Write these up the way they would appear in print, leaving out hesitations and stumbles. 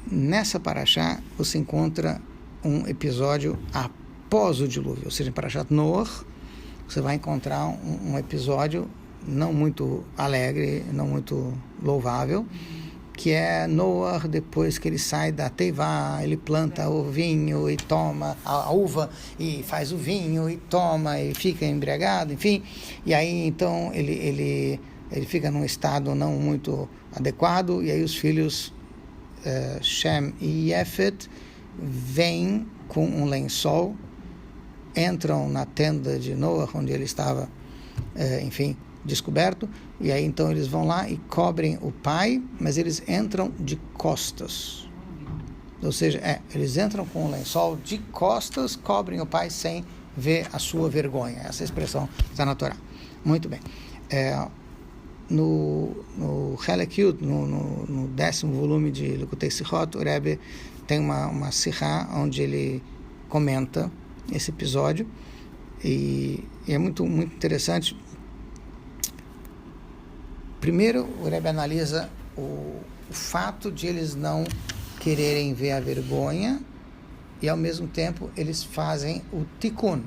Nessa parashá você encontra um episódio após o dilúvio, ou seja, em Parashat Noach você vai encontrar um episódio não muito alegre, não muito louvável, que é Noach, depois que ele sai da Teivá, ele planta o vinho e toma a uva e faz o vinho e toma e fica embriagado, enfim, e aí então ele fica num estado não muito adequado, e aí os filhos Shem e Yefet vêm com um lençol, entram na tenda de Noach, onde ele estava, descoberto, e aí então eles vão lá e cobrem o pai, mas eles entram de costas, ou seja, eles entram com o lençol de costas, cobrem o pai sem ver a sua vergonha. Essa expressão está na Torá. Muito bem. No Helek Yud, no 10º volume de Likutei Sichot, o Rebbe tem uma sihá onde ele comenta esse episódio, e é muito, muito interessante. Primeiro, o Rebbe analisa o fato de eles não quererem ver a vergonha, e ao mesmo tempo eles fazem o tikkun,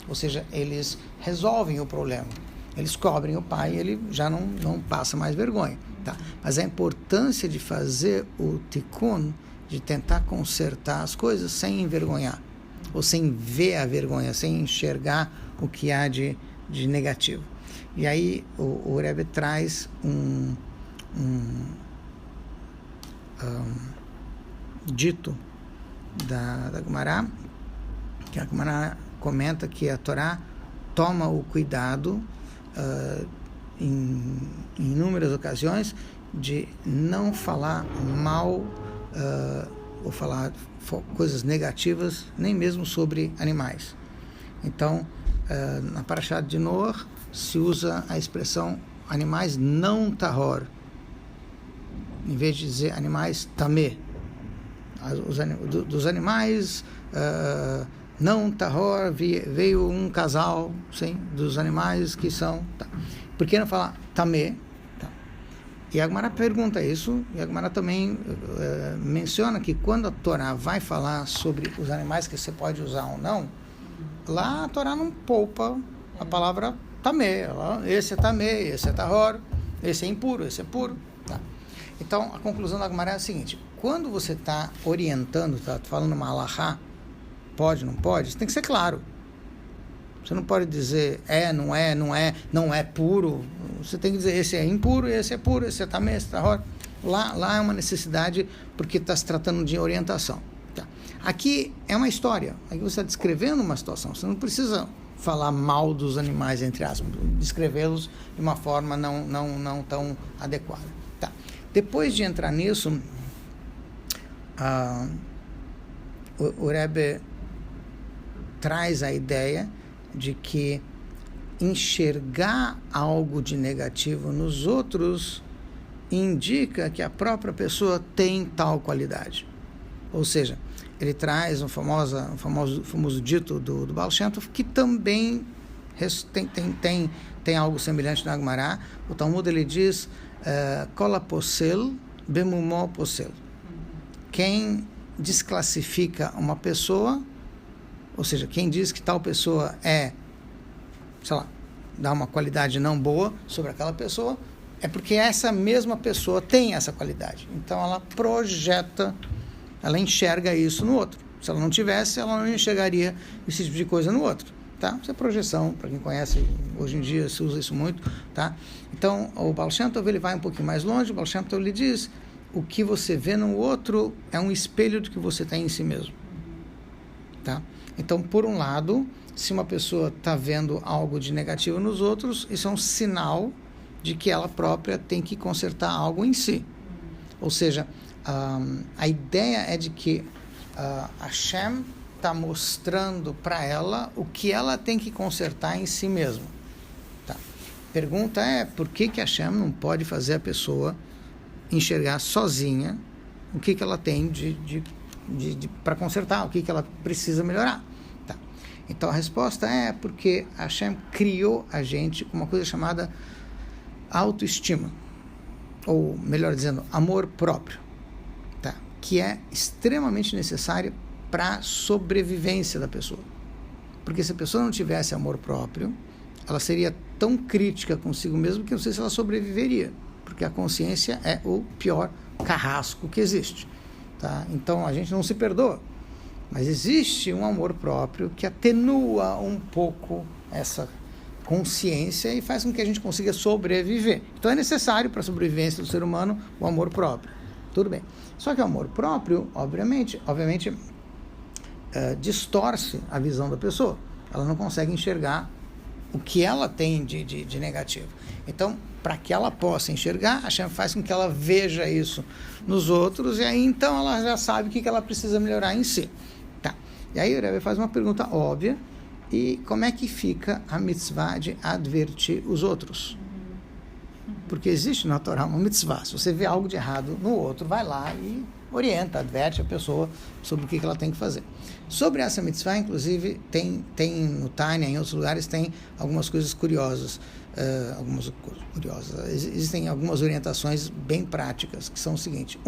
ou seja, eles resolvem o problema. Eles cobrem o pai e ele já não passa mais vergonha. Tá? Mas a importância de fazer o tikkun, de tentar consertar as coisas sem envergonhar, ou sem ver a vergonha, sem enxergar o que há de negativo. E aí o Rebbe traz um dito da Gemara, que a Gemara comenta que a Torá toma o cuidado em inúmeras ocasiões de não falar mal ou falar coisas negativas, nem mesmo sobre animais. Então, na Parashá de Noach se usa a expressão animais não tahor, em vez de dizer animais tamé. Dos animais não tahor veio um casal, sim, dos animais que são... Tá. Por que não falar tamé? Tá. E a Gemara pergunta isso, e a Gemara também menciona que quando a Torá vai falar sobre os animais que você pode usar ou não, lá a Torá não poupa a palavra tamé. Esse é tamé, esse é tahor, esse é impuro, esse é puro. Tá. Então, a conclusão da Gemara é a seguinte: quando você está orientando, está falando uma halachá, pode, não pode, isso tem que ser claro. Você não pode dizer não é puro. Você tem que dizer esse é impuro, esse é puro, esse é tamé, esse é tahor. Lá é uma necessidade, porque está se tratando de orientação. Tá. Aqui é uma história, aqui você está descrevendo uma situação, você não precisa falar mal dos animais, entre aspas, descrevê-los de uma forma não tão adequada. Tá. Depois de entrar nisso, o Rebbe traz a ideia de que enxergar algo de negativo nos outros indica que a própria pessoa tem tal qualidade. Ou seja, ele traz um famoso dito do Baal Shem Tov, que também tem algo semelhante na Gemara. O Talmud ele diz Kol posel bemumó posel. Quem desclassifica uma pessoa, ou seja, quem diz que tal pessoa dá uma qualidade não boa sobre aquela pessoa, é porque essa mesma pessoa tem essa qualidade. Então ela projeta, ela enxerga isso no outro. Se ela não tivesse, ela não enxergaria esse tipo de coisa no outro. Tá? Isso é projeção, para quem conhece, hoje em dia se usa isso muito. Tá? Então o Baal Shem Tov ele vai um pouquinho mais longe. O Baal Shem Tov ele diz: o que você vê no outro é um espelho do que você tem em si mesmo. Tá? Então, por um lado, se uma pessoa está vendo algo de negativo nos outros, isso é um sinal de que ela própria tem que consertar algo em si. Ou seja, a ideia é de que Hashem está mostrando para ela o que ela tem que consertar em si mesma. Tá. Pergunta é, por que Hashem não pode fazer a pessoa enxergar sozinha o que ela tem para consertar, o que ela precisa melhorar. Tá. Então a resposta é porque Hashem criou a gente com uma coisa chamada autoestima, ou melhor dizendo, amor próprio. que é extremamente necessária para a sobrevivência da pessoa. Porque se a pessoa não tivesse amor próprio, ela seria tão crítica consigo mesma que eu não sei se ela sobreviveria, porque a consciência é o pior carrasco que existe. Tá? Então, a gente não se perdoa, mas existe um amor próprio que atenua um pouco essa consciência e faz com que a gente consiga sobreviver. Então, é necessário para a sobrevivência do ser humano o amor próprio. Tudo bem. Só que o amor próprio, obviamente distorce a visão da pessoa. Ela não consegue enxergar o que ela tem de negativo. Então, para que ela possa enxergar, a Hashem faz com que ela veja isso nos outros, e aí então ela já sabe o que ela precisa melhorar em si. Tá. E aí o Rebbe faz uma pergunta óbvia, e como é que fica a mitzvah de advertir os outros? Porque existe na Torá uma mitzvah. Se você vê algo de errado no outro, vai lá e orienta, adverte a pessoa sobre o que ela tem que fazer. Sobre essa mitzvah, inclusive, tem no Tânia, em outros lugares, tem algumas coisas curiosas. Existem algumas orientações bem práticas, que são o seguinte.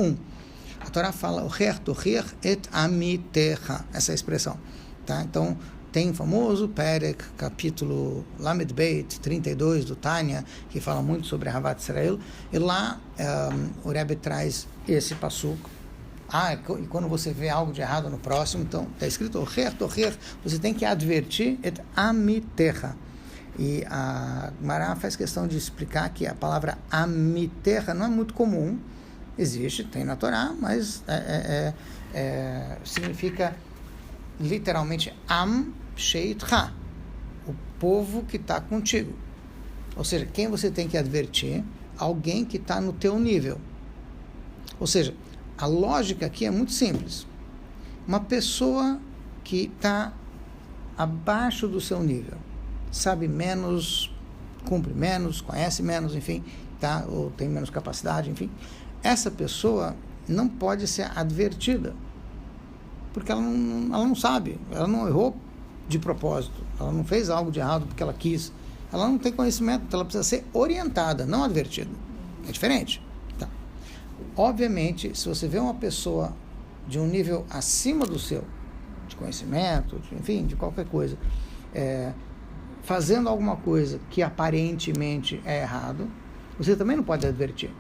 A Torá fala, tocher et amitecha, essa expressão. Tá? Então, tem o famoso Perek, capítulo Lamed Beit 32 do Tânia, que fala muito sobre Ahavat Israel, e lá o Rebbe traz esse passuco. E quando você vê algo de errado no próximo, então está escrito tocher, você tem que advertir et amitecha. E a Gemara faz questão de explicar que a palavra amitecha não é muito comum, existe, tem na Torá, mas significa literalmente am sheitcha, o povo que está contigo. Ou seja, quem você tem que advertir? Alguém que está no teu nível. Ou seja, a lógica aqui é muito simples. Uma pessoa que está abaixo do seu nível, sabe menos, cumpre menos, conhece menos, enfim, tá? Ou tem menos capacidade, enfim, essa pessoa não pode ser advertida, porque ela não sabe, ela não errou de propósito, ela não fez algo de errado porque ela quis, ela não tem conhecimento, então ela precisa ser orientada, não advertida. É diferente. Tá. Obviamente, se você vê uma pessoa de um nível acima do seu, de conhecimento, enfim, de qualquer coisa, fazendo alguma coisa que aparentemente é errado, você também não pode advertir.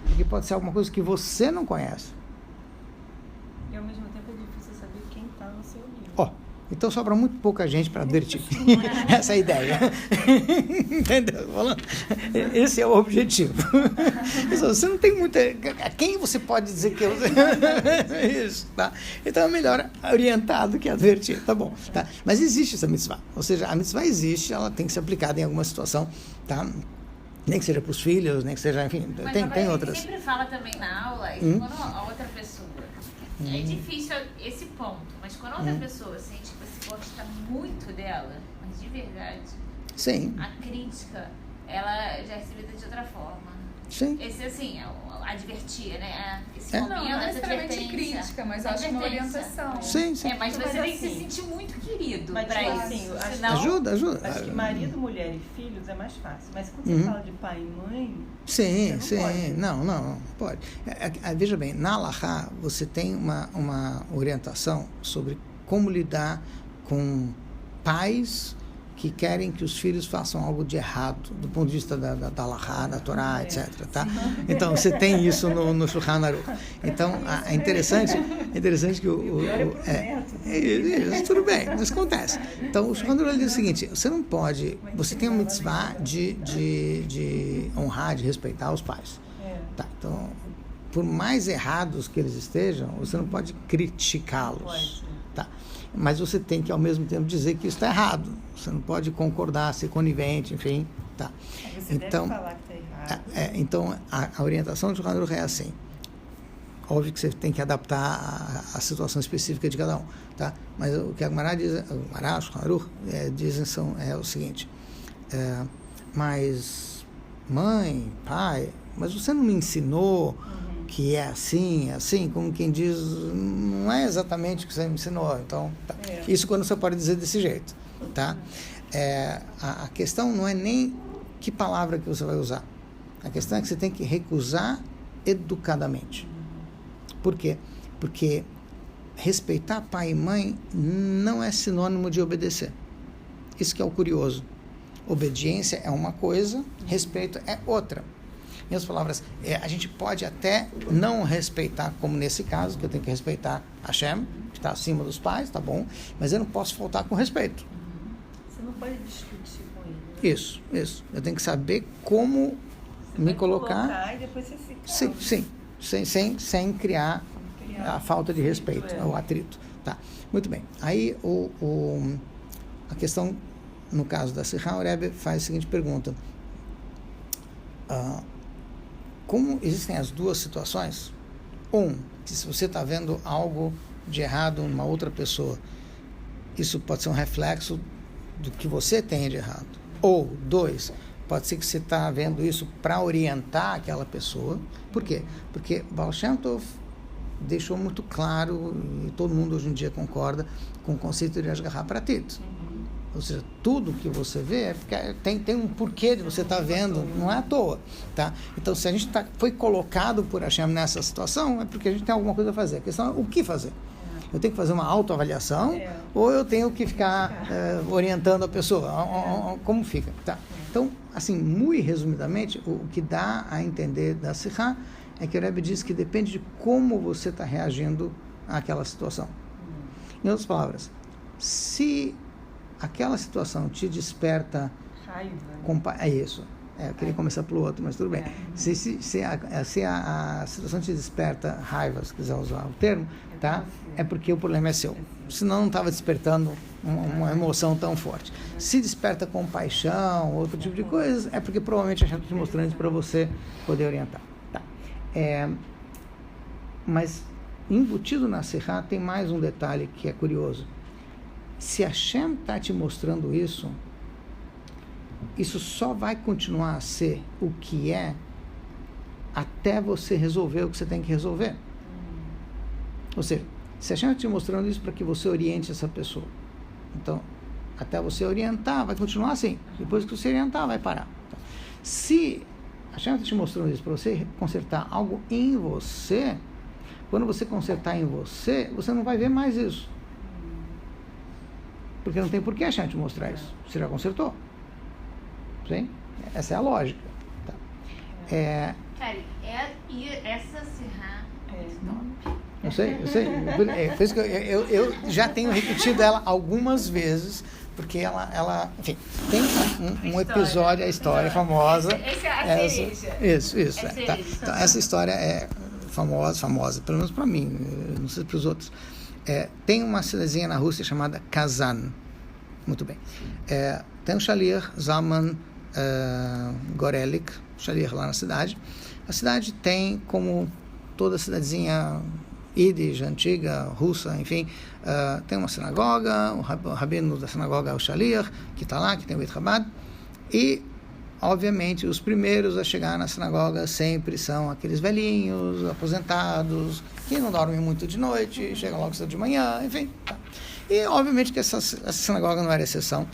Porque pode ser alguma coisa que você não conhece. E ao mesmo tempo é difícil saber quem está no seu nível. Então sobra muito pouca gente para advertir. Essa é a ideia. Entendeu? Esse é o objetivo. Você não tem muita... A quem você pode dizer que... Isso, tá? Então é melhor orientar do que advertir. Tá bom. Tá? Mas existe essa mitzvah. Ou seja, a mitzvah existe, ela tem que ser aplicada em alguma situação, tá? Nem que seja para os filhos, nem que seja, enfim, tem outras. Sempre fala também na aula, quando a outra pessoa... É difícil esse ponto, mas quando a outra pessoa sente que você gosta muito dela, mas de verdade, sim, a crítica, ela já é recebida de outra forma. Sim. Esse, assim, advertir, né? Esse Não, momento, não essa necessariamente advertência. crítica, mas acho uma orientação. Sim. Mas você tem que se assim, sentir muito querido mas pra tipo isso. assim, Senão... Ajuda. Acho que marido, mulher e filhos é mais fácil. Mas quando você fala de pai e mãe... Sim. Pode. Não pode. Veja bem, na Halachá você tem uma orientação sobre como lidar com pais que querem que os filhos façam algo de errado, do ponto de vista da Halachá, da Torá, etc. Tá? Então, você tem isso no Shulchan Aruch. Então, é interessante que isso, tudo bem, mas acontece. Então, o Shulchan Aruch diz o seguinte, você não pode, você tem uma mitzvah de honrar, de respeitar os pais. Tá? Então, por mais errados que eles estejam, você não pode criticá-los. Tá? Mas você tem que, ao mesmo tempo, dizer que isso está errado. Você não pode concordar, ser conivente, enfim. Tá. Você deve falar que está errado. Então, a orientação do Shulchan Aruch é assim. Óbvio que você tem que adaptar a situação específica de cada um. Tá? Mas o que a Gemara diz, o Shulchan Aruch dizem é o seguinte. Mas, mãe, pai, mas você não me ensinou que é assim, como quem diz, não é exatamente o que você me ensinou. Então, tá. Isso quando você pode dizer desse jeito. Tá? A questão não é nem que palavra que você vai usar. A questão é que você tem que recusar educadamente. Por quê? Porque respeitar pai e mãe não é sinônimo de obedecer. Isso que é o curioso. Obediência é uma coisa, respeito é outra. Em outras palavras, a gente pode até não respeitar, como nesse caso, que eu tenho que respeitar Hashem, que está acima dos pais, tá bom, mas eu não posso faltar com respeito. Você não pode discutir com ele. Isso. Eu tenho que saber como me colocar E depois você se sem criar a falta de respeito, o atrito. Tá. Muito bem. Aí a questão, no caso da Sihá, o Rebbe faz a seguinte pergunta. Como existem as duas situações, que se você está vendo algo de errado numa outra pessoa, isso pode ser um reflexo do que você tem de errado. Ou, 2, pode ser que você está vendo isso para orientar aquela pessoa. Por quê? Porque Baal Shem Tov deixou muito claro, e todo mundo hoje em dia concorda, com o conceito de Ashgaha Pratit. Ou seja, tudo que você vê é porque tem um porquê de você estar vendo, não é à toa. Tá? Então, se a gente foi colocado por Hashem nessa situação, é porque a gente tem alguma coisa a fazer. A questão é o que fazer. Eu tenho que fazer uma autoavaliação ou eu tenho que ficar orientando a pessoa? Como fica? Tá. Então, assim, muito resumidamente, o que dá a entender da Sihá é que o Rebbe diz que depende de como você está reagindo àquela situação. Em outras palavras, se aquela situação te desperta raiva. É isso. Eu queria começar pelo outro, mas tudo bem. Se a situação te desperta raiva, se quiser usar o termo, tá? É porque o problema é seu. Senão não estava despertando uma emoção tão forte. Se desperta compaixão, outro tipo de coisa, é porque provavelmente a gente está te mostrando isso para você poder orientar. Tá. Mas embutido na Sihá tem mais um detalhe que é curioso. Se a Hashem está te mostrando isso só vai continuar a ser o que é até você resolver o que você tem que resolver. Ou seja, se a Hashem está te mostrando isso para que você oriente essa pessoa, então, até você orientar, vai continuar assim. Depois que você orientar, vai parar. Então, se a Hashem está te mostrando isso para você consertar algo em você, quando você consertar em você, você não vai ver mais isso. Porque não tem por que a Hashem te mostrar isso. Você já consertou. Sim? Essa é a lógica. Tá. Cara, e essa Sihá Eu sei. Por isso que eu já tenho repetido ela algumas vezes, porque ela enfim, tem um episódio, a história famosa. Essa é a cereja. Isso. Tá. Então, essa história é famosa, pelo menos para mim, não sei para os outros. Tem uma cidadezinha na Rússia chamada Kazan. Muito bem. Tem um Shaliach Zalman Gorelik, Shaliach lá na cidade. A cidade tem, como toda cidadezinha Yiddish, antiga, russa, enfim, tem uma sinagoga, o rabino da sinagoga é o Shaliach, que está lá, que tem o Beit Chabad, e, obviamente, os primeiros a chegar na sinagoga sempre são aqueles velhinhos, aposentados, que não dormem muito de noite, chegam logo cedo de manhã, enfim. Tá. E, obviamente, que essa sinagoga não era exceção.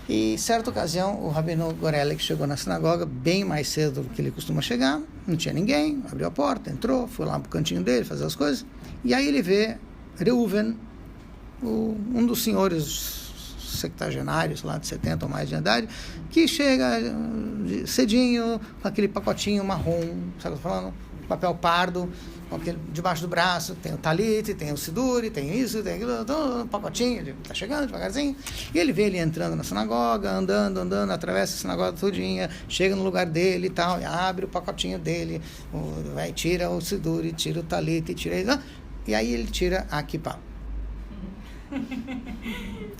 E, certa ocasião, o rabino Gorelik chegou na sinagoga bem mais cedo do que ele costuma chegar, não tinha ninguém, abriu a porta, entrou, foi lá pro cantinho dele fazer as coisas, e aí ele vê Reuven, um dos senhores sectagenários, lá de 70 ou mais de idade, que chega cedinho, com aquele pacotinho marrom, sabe o que eu tô falando? Papel pardo, com aquele debaixo do braço, tem o talit, tem o siduri, tem isso, tem aquilo, um pacotinho, ele está chegando devagarzinho, e ele vê ele entrando na sinagoga, andando, atravessa a sinagoga todinha, chega no lugar dele e tal, e abre o pacotinho dele, vai, tira o siduri, tira o talit, tira isso, e aí ele tira a kippah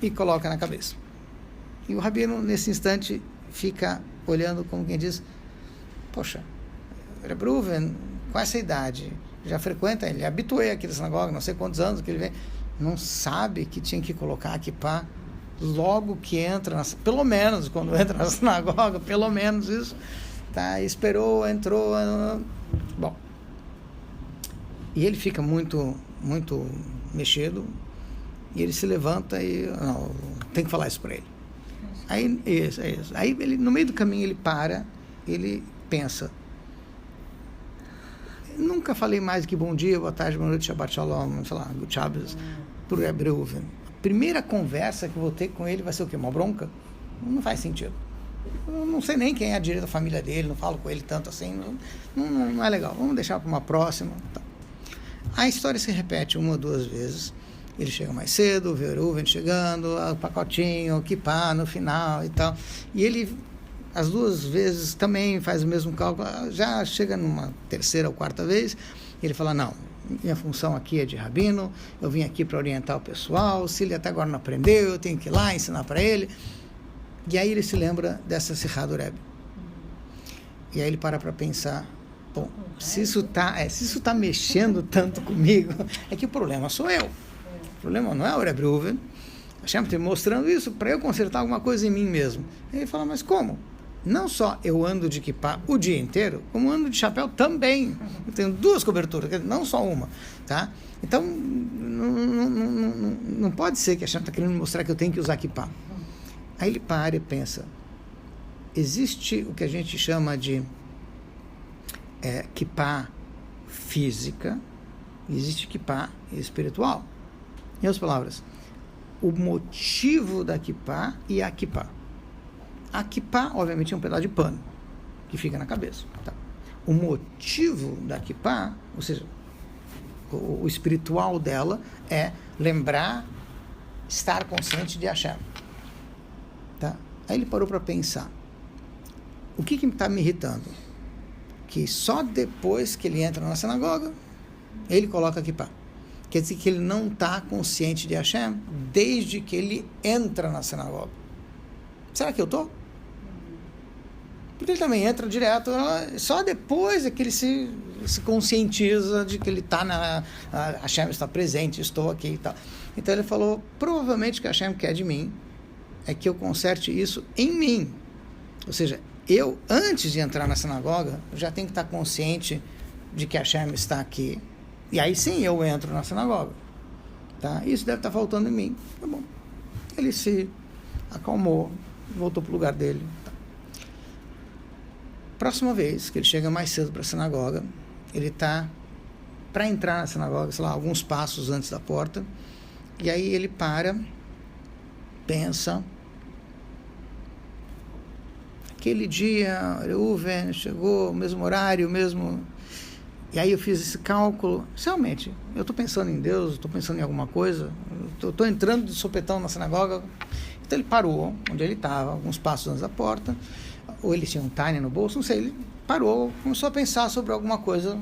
e coloca na cabeça. E o rabino, nesse instante, fica olhando como quem diz, poxa, Reb Reuven, com essa idade, já frequenta, ele é habitué aqui da sinagoga, não sei quantos anos que ele vem, não sabe que tinha que colocar a kippah logo que entra, pelo menos quando entra na sinagoga, pelo menos isso, tá, esperou, entrou, bom, e ele fica muito mexido, e ele se levanta e, não, tem que falar isso para ele. Aí, isso. Aí ele, no meio do caminho, ele para, ele pensa, nunca falei mais que bom dia, boa tarde, boa noite, Shabbat Shalom, sei lá, Good Shabbos, pro Rebbe Reuven. A primeira conversa que eu vou ter com ele vai ser o quê? Uma bronca? Não faz sentido. Eu não sei nem quem é a direita da família dele, não falo com ele tanto assim, não é legal. Vamos deixar para uma próxima. Tá. A história se repete 1 ou 2 vezes. Ele chega mais cedo, vê o Reuven chegando, o pacotinho, o kippah no final e tal. E ele, as 2 vezes, também faz o mesmo cálculo. Já chega numa 3ª ou 4ª vez, ele fala, não, minha função aqui é de rabino, eu vim aqui para orientar o pessoal, se ele até agora não aprendeu, eu tenho que ir lá ensinar para ele. E aí ele se lembra dessa Sihá do Rebbe. E aí ele para pensar, bom, se isso tá mexendo tanto comigo, é que o problema sou eu. O problema não é o Rebbe Reuven. Hashem está me mostrando isso para eu consertar alguma coisa em mim mesmo. Aí ele fala, mas como? Não só eu ando de kippah o dia inteiro, como ando de chapéu também. Eu tenho 2 coberturas, não só uma. Tá? Então, não pode ser que Hashem está querendo me mostrar que eu tenho que usar kippah. Aí ele para e pensa, existe o que a gente chama de kippah física, e existe kippah espiritual. Em outras palavras, o motivo da kippah e a kippah. A kippah, obviamente, é um pedaço de pano que fica na cabeça. Tá? O motivo da kippah, ou seja, o espiritual dela é lembrar, estar consciente de Hashem. Tá? Aí ele parou para pensar, o que está me irritando? Que só depois que ele entra na sinagoga, ele coloca a kippah. Quer dizer que ele não está consciente de Hashem desde que ele entra na sinagoga. Será que eu estou? Porque ele também entra direto, só depois é que ele se conscientiza de que ele está Hashem está presente, estou aqui e tal. Então ele falou, provavelmente o que Hashem quer de mim é que eu conserte isso em mim. Ou seja, eu, antes de entrar na sinagoga, eu já tenho que estar consciente de que Hashem está aqui. E aí sim eu entro na sinagoga. Tá? Isso deve estar faltando em mim. Tá bom. Ele se acalmou, voltou para o lugar dele. Tá. Próxima vez que ele chega mais cedo para a sinagoga, ele está para entrar na sinagoga, sei lá, alguns passos antes da porta. E aí ele para, pensa, aquele dia, Reuven chegou, mesmo horário, mesmo... E aí eu fiz esse cálculo, realmente, eu estou pensando em Deus, estou pensando em alguma coisa, estou entrando de sopetão na sinagoga. Então ele parou, onde ele estava, alguns passos antes da porta, ou ele tinha um tiny no bolso, não sei, ele parou, começou a pensar sobre alguma coisa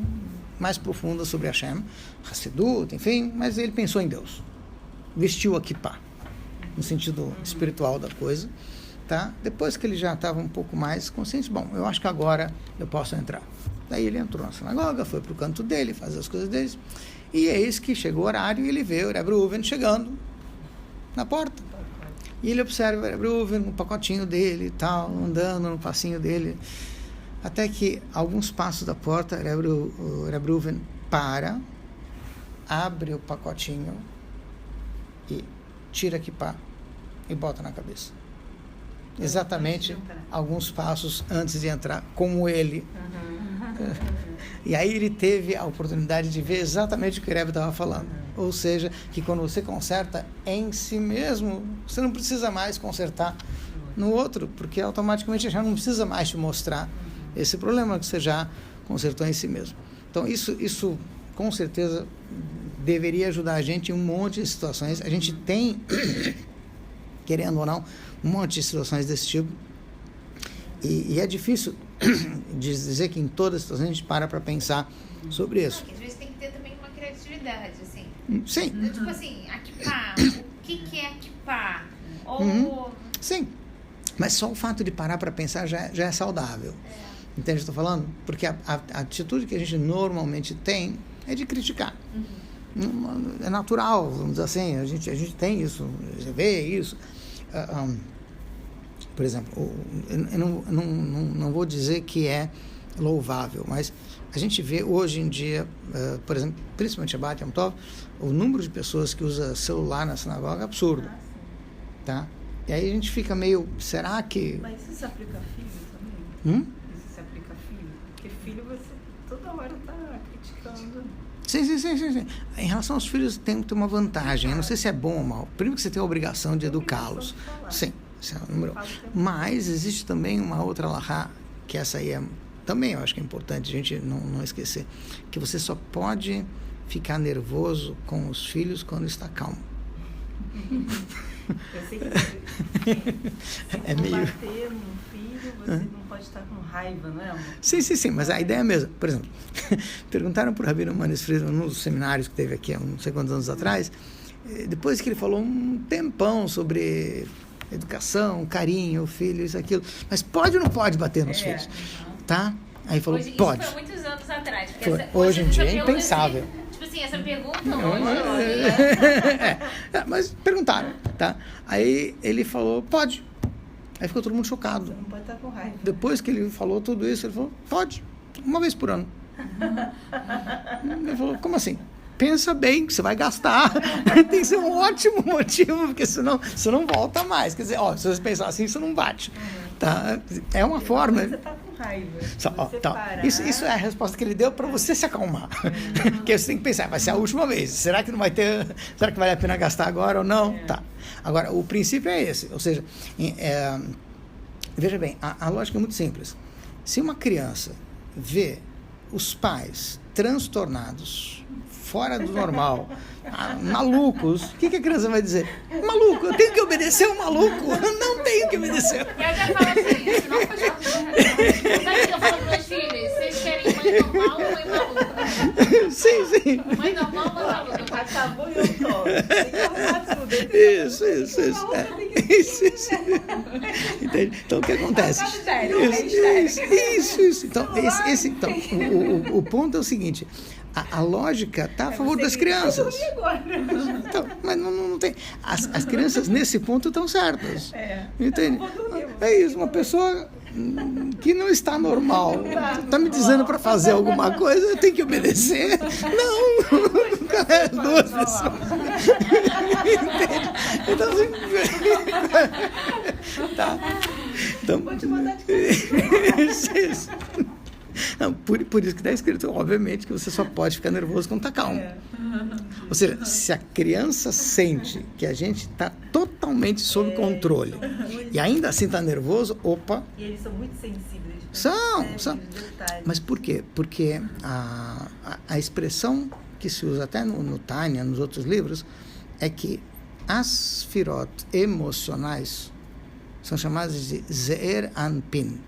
mais profunda sobre Hashem, Hassedut, enfim, mas ele pensou em Deus. Vestiu a kippah, no sentido espiritual da coisa, tá? Depois que ele já estava um pouco mais consciente, bom, eu acho que agora eu posso entrar. Daí ele entrou na sinagoga, foi para o canto dele, fazer as coisas dele, e eis que chegou o horário e ele vê o Rebbe Reuven chegando na porta. E ele observa o Rebbe Reuven com o pacotinho dele e tal, andando no passinho dele, até que alguns passos da porta, o Rebbe Reuven para, abre o pacotinho e tira a kippah e bota na cabeça. Exatamente alguns passos antes de entrar, como ele. E aí ele teve a oportunidade de ver exatamente o que o Rebbe estava falando. Ou seja, que quando você conserta em si mesmo, você não precisa mais consertar no outro, porque automaticamente já não precisa mais te mostrar esse problema que você já consertou em si mesmo. Então isso com certeza deveria ajudar a gente em um monte de situações. A gente tem, querendo ou não, um monte de situações desse tipo. E é difícil de dizer que em todas as situações a gente para pensar sobre isso. Às vezes tem que ter também uma criatividade, assim. Sim. Tipo assim, a kippah, o que é a kippah? Ou... Sim, mas só o fato de parar para pensar já é saudável. Entende o que eu estou falando? Porque a atitude que a gente normalmente tem é de criticar. É natural, vamos dizer assim, a gente tem isso, você vê isso. Por exemplo, eu não vou dizer que é louvável, mas a gente vê hoje em dia, por exemplo, principalmente Shabbat Yom Tov, o número de pessoas que usa celular na sinagoga é absurdo. Tá? E aí a gente fica meio, será que... Mas isso se aplica a filho também? Isso se aplica a filho? Porque filho você toda hora está criticando. Sim. Em relação aos filhos, tem uma vantagem. Eu não sei se é bom ou mal. Primeiro que você tem a obrigação de educá-los. Sim, esse é o número 1. Mas existe também uma outra alahá, que essa aí também eu acho que é importante a gente não esquecer, que você só pode ficar nervoso com os filhos quando está calmo. Eu sei que se meio... bater num filho, você não pode estar com raiva, não é, amor? Sim, mas a ideia é a mesma. Por exemplo, perguntaram para o Rabino Manis Friedman, num dos seminários que teve aqui há não sei quantos anos atrás, depois que ele falou um tempão sobre educação, carinho, filho, isso, aquilo, mas pode ou não pode bater nos filhos? Tá? Aí falou, hoje, pode. Isso foi muitos anos atrás. Hoje em dia é impensável. Assim, essa pergunta mas perguntaram, tá? Aí ele falou, pode. Aí ficou todo mundo chocado. Você não pode estar com raiva. Depois que ele falou tudo isso, ele falou, pode, uma vez por ano. Ele falou, como assim? Pensa bem, que você vai gastar. Tem que ser um ótimo motivo, porque senão você não volta mais. Quer dizer, se você pensar assim, você não bate. Tá? É uma forma. Você está com raiva. Isso é a resposta que ele deu para você se acalmar. Porque você tem que pensar, vai ser a última vez. Será que não vai ter? Será que vale a pena gastar agora ou não? Tá. Agora, o princípio é esse. Ou seja, veja bem, a lógica é muito simples. Se uma criança vê os pais transtornados, fora do normal, malucos, o que a criança vai dizer? Maluco, eu tenho que obedecer o maluco? Não tenho que obedecer. Eu já falo assim, não faz parte. Sabe o que eu falo para meus filhos? Vocês querem mãe normal ou mãe maluca? Sim. Mãe normal ou mãe maluca? Acabou e eu tô. Tem que arrumar tudo. Isso. Entende? Então, o que acontece? Isso. Então, o ponto é o seguinte, a lógica está a favor das crianças. Então, mas não tem. As crianças, nesse ponto, estão certas. Entende? É isso, uma pessoa que não está normal. Está me dizendo para fazer alguma coisa, eu tenho que obedecer? Não! É duas pessoas. Entende? Então, assim, tá. Então, vou te mandar de isso. Não, por isso que está escrito, obviamente, que você só pode ficar nervoso quando está calmo. Ou seja, se a criança sente que a gente está totalmente sob controle e ainda assim está nervoso, opa... E eles são muito sensíveis. São. Mas por quê? Porque a expressão que se usa até no Tânia, nos outros livros, é que as firot emocionais são chamadas de Ze'er Anpin,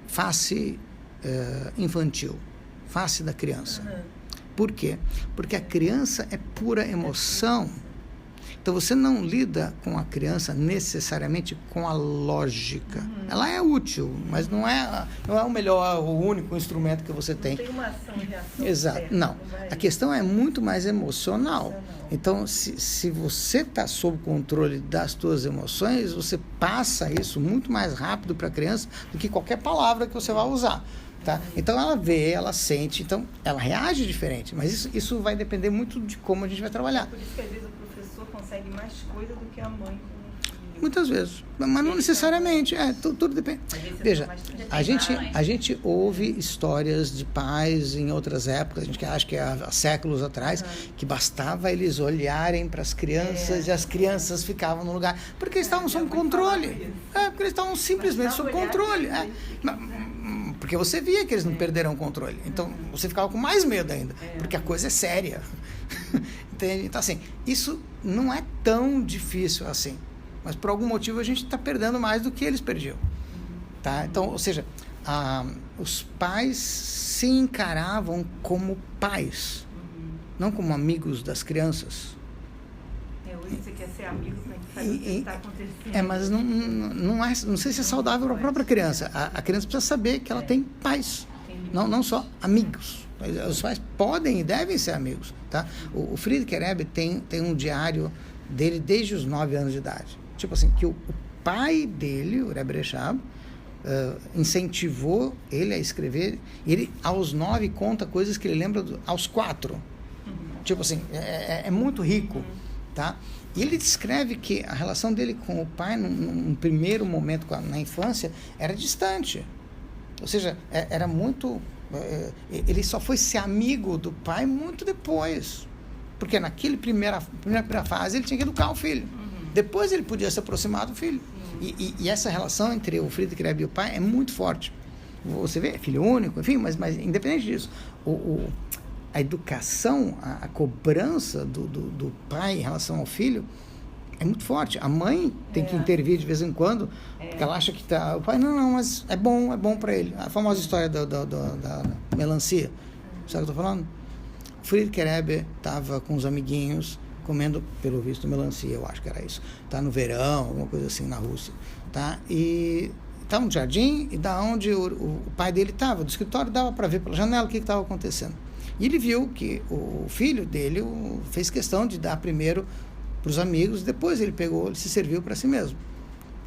face infantil, face da criança. Por quê? Porque a criança é pura emoção. Então você não lida com a criança necessariamente com a lógica. Ela é útil, mas não é o melhor, o único instrumento que você tem. Não tem uma ação e reação. Exato. Certa, não. A questão é muito mais emocional. Então, se você está sob controle das suas emoções, você passa isso muito mais rápido para a criança do que qualquer palavra que você vai usar. Tá? Então ela vê, ela sente, então ela reage diferente, mas isso vai depender muito de como a gente vai trabalhar. Por isso que às vezes o professor consegue mais coisa do que a mãe com o filho. Muitas vezes, mas não necessariamente, tudo depende. Veja, a gente ouve histórias de pais em outras épocas, a gente acha que há séculos atrás, que bastava eles olharem para as crianças e as crianças ficavam no lugar, porque eles estavam sob controle, porque eles estavam simplesmente sob controle. Porque você via que eles não perderam o controle. Então, você ficava com mais medo ainda. Porque a coisa é séria. Entende? Então, assim, isso não é tão difícil assim. Mas, por algum motivo, a gente está perdendo mais do que eles perdiam. Tá? Então, ou seja, os pais se encaravam como pais. Não como amigos das crianças. Hoje você quer ser amigo, tem que saber o que está acontecendo. Mas não sei se é saudável para a própria criança. A criança precisa saber que ela tem pais, não só amigos. Os pais podem e devem ser amigos. Tá? O Friedrich Rebbe tem um diário dele desde os 9 anos de idade. Tipo assim, que o pai dele, o Rebbe Rechab, incentivou ele a escrever. Ele, aos 9, conta coisas que ele lembra aos 4. Tipo assim, é muito rico. Tá? E ele descreve que a relação dele com o pai, num primeiro momento na infância, era distante. Ou seja, era muito Ele só foi ser amigo do pai muito depois. Porque naquele primeira fase ele tinha que educar o filho. Depois ele podia se aproximar do filho. E essa relação entre o Friedrich Rebbe e o pai é muito forte. Você vê, é filho único, enfim, mas independente disso, a educação, a cobrança do pai em relação ao filho é muito forte. A mãe tem que intervir de vez em quando, porque ela acha que tá... O pai, não, mas é bom para ele. A famosa história da melancia. Sabe o que eu tô falando? O Friedrich Rebbe estava com os amiguinhos comendo, pelo visto, melancia, eu acho que era isso. Tá no verão, alguma coisa assim, na Rússia. Tá? E estava no jardim, e da onde o pai dele estava, do escritório, dava para ver pela janela o que estava acontecendo. E ele viu que o filho dele fez questão de dar primeiro para os amigos, depois ele se serviu para si mesmo.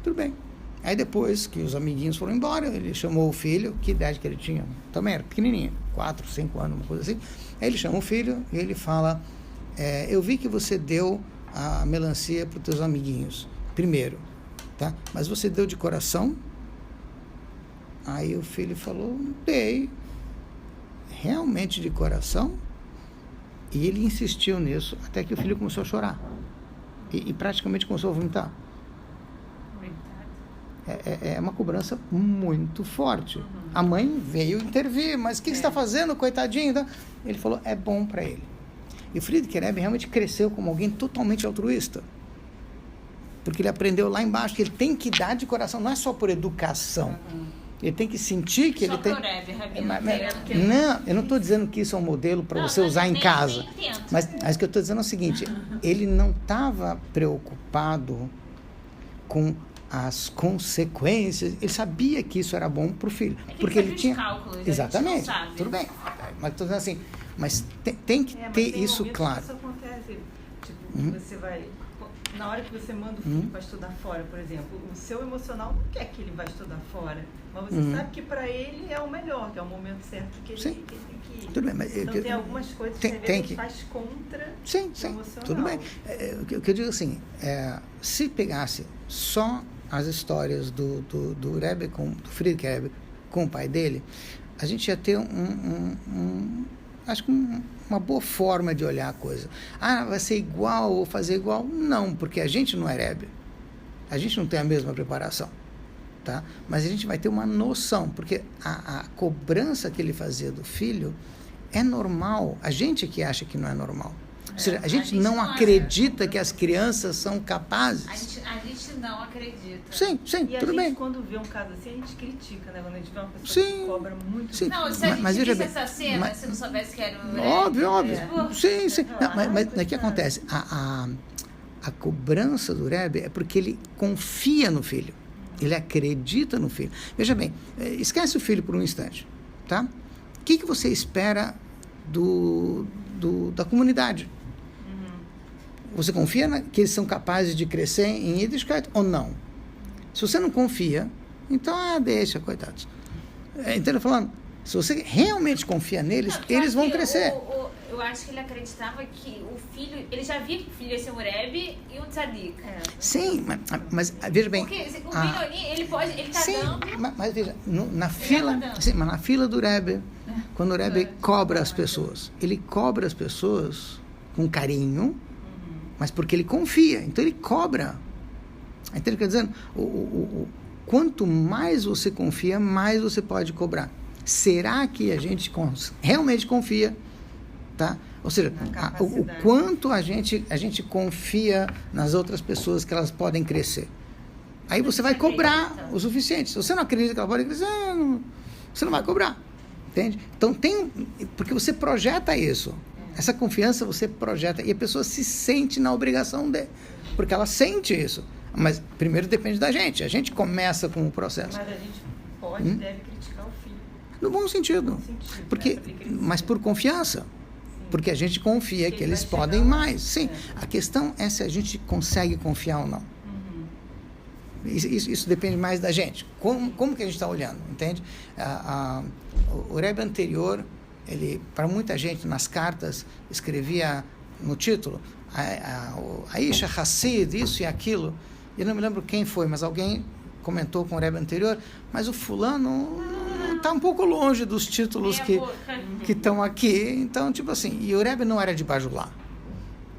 Tudo bem. Aí depois que os amiguinhos foram embora, ele chamou o filho, que idade que ele tinha? Também era pequenininho, 4, 5 anos, uma coisa assim. Aí ele chama o filho e ele fala, eu vi que você deu a melancia para os teus amiguinhos, primeiro, tá? Mas você deu de coração? Aí o filho falou, dei, realmente de coração? E ele insistiu nisso, até que o filho começou a chorar. E praticamente começou a vomitar. É uma cobrança muito forte. A mãe veio intervir, mas o que você está fazendo, coitadinho? Ele falou, é bom para ele. E o Friedrich Rebbe realmente cresceu como alguém totalmente altruísta. Porque ele aprendeu lá embaixo que ele tem que dar de coração, não é só por educação. Ele tem que sentir que ele tem... Não, eu não estou dizendo que isso é um modelo para você usar em casa. Mas o que eu estou dizendo é o seguinte, ele não estava preocupado com as consequências, ele sabia que isso era bom para o filho. Porque ele tinha... Cálculos, exatamente, tudo bem. Mas estou dizendo assim, mas tem que ter isso claro. Isso acontece, tipo, você vai... Na hora que você manda o filho para estudar fora, por exemplo, o seu emocional não quer que ele vá estudar fora, mas você sabe que para ele é o melhor, que é o momento certo que ele tem que ir. Tudo bem, mas então tem algumas coisas que a gente faz contra o emocional. Tudo bem. O que eu digo assim, se pegasse só as histórias do Rebbe, do Friedrich Rebbe, com o pai dele, a gente ia ter acho que uma boa forma de olhar a coisa. Vai ser igual ou fazer igual? Não, porque a gente não é Rebbe. A gente não tem a mesma preparação. Tá? Mas a gente vai ter uma noção, porque a cobrança que ele fazia do filho é normal. A gente que acha que não é normal. Ou seja, a gente não acredita que as crianças são capazes. A gente não acredita. Sim, e tudo bem. E quando vê um caso assim, a gente critica, né? Quando a gente vê uma pessoa que cobra muito. Sim. Não, se a gente visse essa cena, se não soubesse que era o... Óbvio. Sim. Não, mas o que acontece? A cobrança do Rebbe é porque ele confia no filho. Ele acredita no filho. Veja bem, esquece o filho por um instante, tá? O que você espera da comunidade? Você confia que eles são capazes de crescer em Yiddishkeit ou não? Se você não confia, então deixa, coitados. Então, falando, se você realmente confia neles, eles vão crescer. Eu acho que ele acreditava que o filho... Ele já via que o filho ia ser um Rebbe e um Tzadik. Sim, mas veja bem... Porque o Benoni, ele está dando... Mas veja, na fila do Rebbe, quando o Rebbe cobra as pessoas, ele cobra as pessoas com carinho, mas porque ele confia, então ele cobra. Então, quer dizer, quanto mais você confia, mais você pode cobrar. Será que a gente realmente confia? Tá? Ou seja, o quanto a gente confia nas outras pessoas que elas podem crescer. Aí você vai cobrar o suficiente. Se você não acredita que ela pode crescer, você não vai cobrar. Entende? Então, porque você projeta isso. Essa confiança você projeta. E a pessoa se sente na obrigação de. Porque ela sente isso. Mas primeiro depende da gente. A gente começa com o processo. Mas a gente pode e deve criticar o filho. No bom sentido. Mas por confiança. Porque a gente confia que eles podem mais. Sim. A questão é se a gente consegue confiar ou não. Isso depende mais da gente. Como que a gente está olhando, entende? O Rebbe anterior, ele, para muita gente, nas cartas, escrevia no título, Aisha Hassid, isso e aquilo. Eu não me lembro quem foi, mas alguém comentou com o Rebbe anterior, mas o fulano não está um pouco longe dos títulos que estão aqui. Então, tipo assim, e o Rebbe não era de bajular.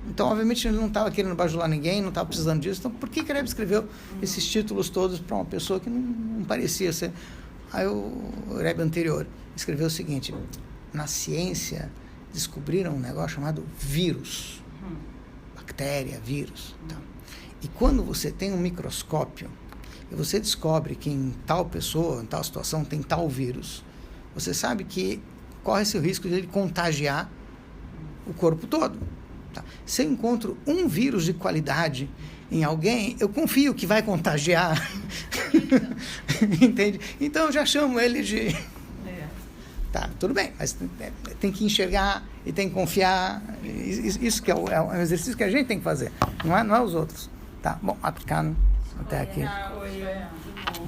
Então, obviamente, ele não estava querendo bajular ninguém, não estava precisando disso. Então, por que o Rebbe escreveu esses títulos todos para uma pessoa que não parecia ser... Aí o Rebbe anterior escreveu o seguinte: na ciência descobriram um negócio chamado vírus. Bactéria, vírus. Tá. E quando você tem um microscópio e você descobre que em tal pessoa, em tal situação, tem tal vírus, você sabe que corre-se o risco de ele contagiar o corpo todo. Tá. Se eu encontro um vírus de qualidade em alguém, eu confio que vai contagiar. Entende? Então eu já chamo ele de... Tá, tudo bem, mas tem que enxergar e tem que confiar. Isso que é um exercício que a gente tem que fazer, não é os outros. Tá, bom, aplicando até aqui. Foi.